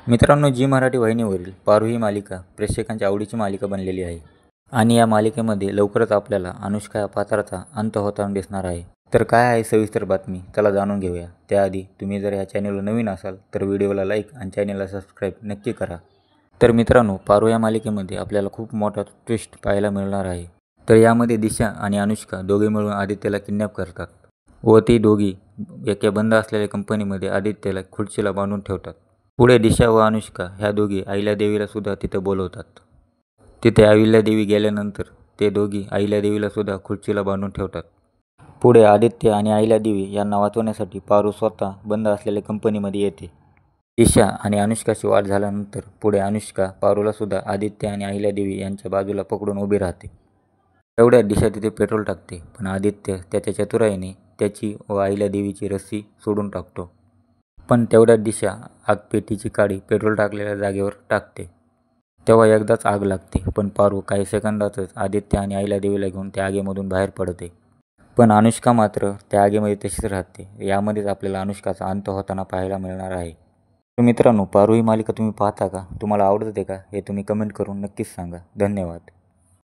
मित्रांनो, जी मराठी वाहिनीवरील पारू ही मालिका प्रेक्षकांच्या आवडीची मालिका बनलेली आहे आणि या मालिकेमध्ये लवकरच आपल्याला अनुष्का या पात्राचा अंत होताना दिसणार आहे. तर काय आहे सविस्तर बातमी, चला जाणून घेऊया. त्याआधी तुम्ही जर या चॅनलवर नवीन असाल तर व्हिडिओला लाईक आणि चॅनलला सबस्क्राईब नक्की करा. तर मित्रांनो, पारू या मालिकेमध्ये आपल्याला खूप मोठा ट्विस्ट पाहायला मिळणार आहे. तर यामध्ये दिशा आणि अनुष्का दोघे मिळून आदित्यला किडनॅप करतात व ती दोघी एका बंद असलेल्या कंपनीमध्ये आदित्यला खुर्चीला बांधून ठेवतात. पुढे दिशा व अनुष्का ह्या दोघी अहिल्यादेवीला सुद्धा तिथे बोलवतात. तिथे अहिल्यादेवी गेल्यानंतर ते दोघी अहिल्यादेवीला सुद्धा खुर्चीला बांधून ठेवतात. पुढे आदित्य आणि अहिल्यादेवी यांना वाचवण्यासाठी पारू स्वतः बंद असलेल्या कंपनीमध्ये येते. दिशा आणि अनुष्काची वाट झाल्यानंतर पुढे अनुष्का पारूला सुद्धा आदित्य आणि अहिल्यादेवी यांच्या बाजूला पकडून उभी राहते. तेवढ्यात दिशा तिथे पेट्रोल टाकते, पण आदित्य त्याच्या चतुराईने त्याची व अहिल्यादेवीची रस्सी सोडून टाकतो. पण तेवढ्यात दिशा आगपेटीची काडी पेट्रोल टाकलेल्या जागेवर टाकते. तेव्हा एकदाच आग लागते, पण पारू काही सेकंदातच आदित्य आणि अहिल्यादेवीला घेऊन त्या आगीमधून बाहेर पडते. पण अनुष्का मात्र त्या आगीमध्ये तशीच राहते. यामध्येच आपल्याला अनुष्काचा अंत होताना पाहायला मिळणार आहे. तर मित्रांनो, पारू ही मालिका तुम्ही पाहता का? तुम्हाला आवडते का? हे तुम्ही कमेंट करून नक्कीच सांगा. धन्यवाद.